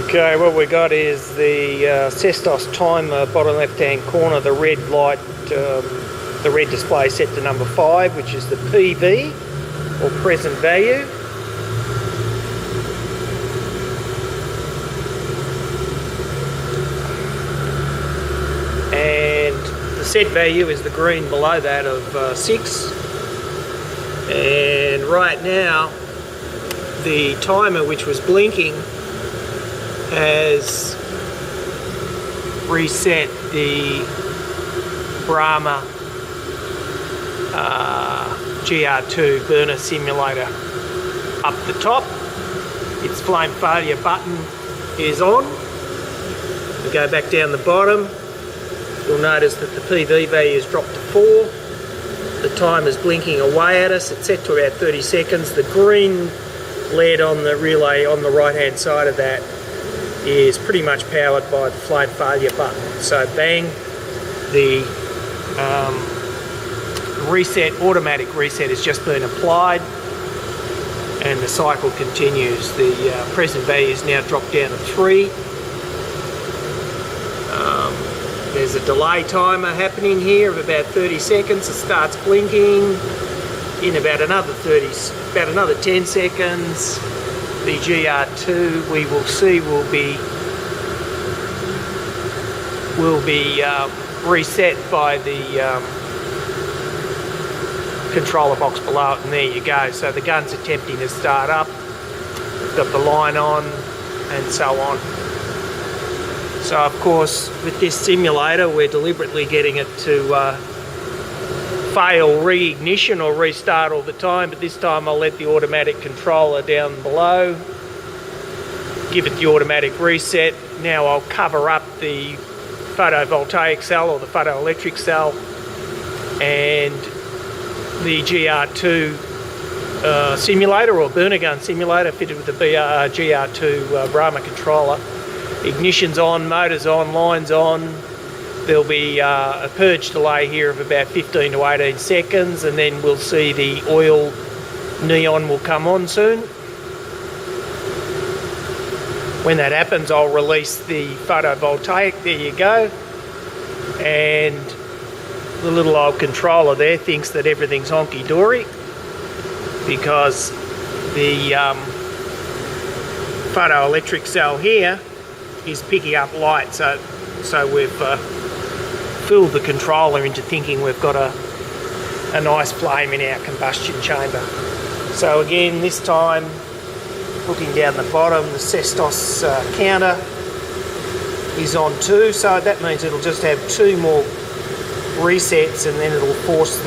Okay, what we got is the Cestos timer, bottom left hand corner, the red light, the red display set to number 5, which is the PV, or present value. And the set value is the green below that of 6. And right now, the timer, which was blinking, has reset the Brahma GR2 burner simulator up the top. Its flame failure button is on. We go back down the bottom. You'll notice that the PV value has dropped to 4. The timer's blinking away at us. It's set to about 30 seconds. The green LED on the relay on the right hand side of that is pretty much powered by the flame failure button. So bang, the automatic reset has just been applied, and the cycle continues. The present value is now dropped down to 3. There's a delay timer happening here of about 30 seconds. It starts blinking in about another 10 seconds. The GR2 we will see will be reset by the controller box below it, and there you go. So the gun's attempting to start up. We've got the line on, and so on. So of course, with this simulator, we're deliberately getting it to fail reignition or restart all the time, but this time I'll let the automatic controller down below, give it the automatic reset. Now I'll cover up the photovoltaic cell or the photoelectric cell, and the GR2 simulator or burner gun simulator fitted with the GR2 Brahma controller. Ignition's on, motor's on, line's on. There'll be a purge delay here of about 15 to 18 seconds, and then we'll see the oil neon will come on soon. When that happens, I'll release the photovoltaic. There you go. And the little old controller there thinks that everything's honky-dory because the photoelectric cell here is picking up light. So we've fooled the controller into thinking we've got a nice flame in our combustion chamber. So again, this time, looking down the bottom, the Cestos counter is on 2, so that means it'll just have 2 more resets, and then it'll force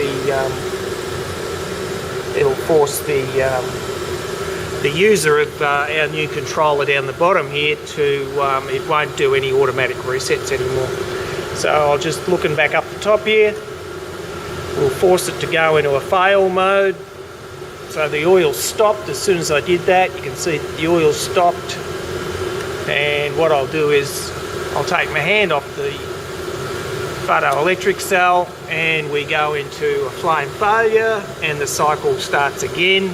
the user of our new controller down the bottom here to it won't do any automatic resets anymore. So I'll just, looking back up the top here, we'll force it to go into a fail mode. So the oil stopped as soon as I did that. You can see the oil stopped, and what I'll do is I'll take my hand off the photoelectric cell and we go into a flame failure, and the cycle starts again.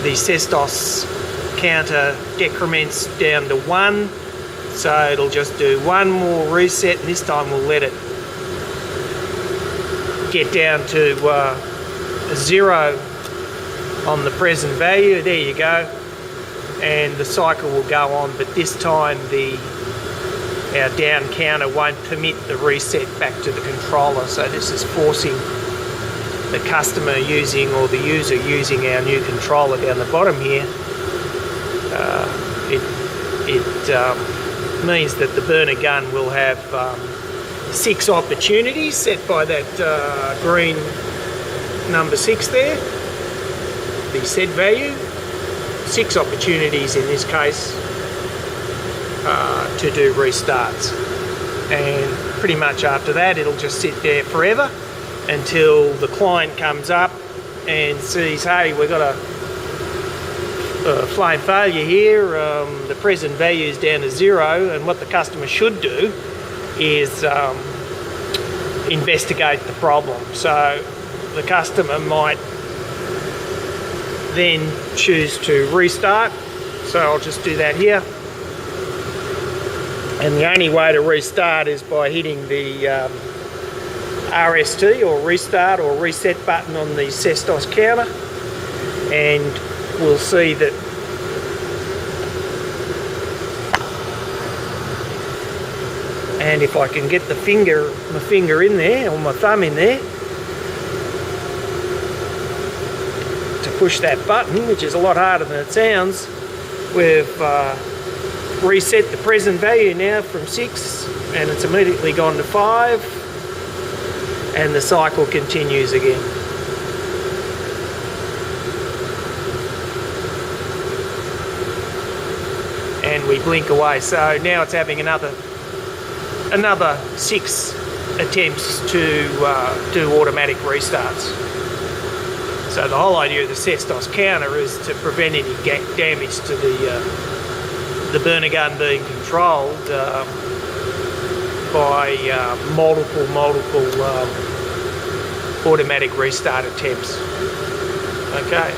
The Cestos counter decrements down to 1, so it'll just do 1 more reset, and this time we'll let it get down to 0 on the present value. There you go, and the cycle will go on, but this time our down counter won't permit the reset back to the controller. So this is forcing the customer using, or the user using, our new controller down the bottom here. It means that the burner gun will have 6 opportunities set by that green number 6 there, the set value. 6 opportunities in this case to do restarts, and pretty much after that it'll just sit there forever until the client comes up and sees, hey, we've got a flame failure here, the present value is down to 0, and what the customer should do is investigate the problem. So the customer might then choose to restart. So I'll just do that here. And the only way to restart is by hitting the RST or restart or reset button on the Cestos counter, and we'll see that and if I can get my finger in there, or my thumb in there, to push that button, which is a lot harder than it sounds, we've reset the present value now from 6, and it's immediately gone to 5, and the cycle continues again. And we blink away, so now it's having another 6 attempts to do automatic restarts. So the whole idea of the Cestos counter is to prevent any damage to the burner gun being controlled by multiple automatic restart attempts. Okay.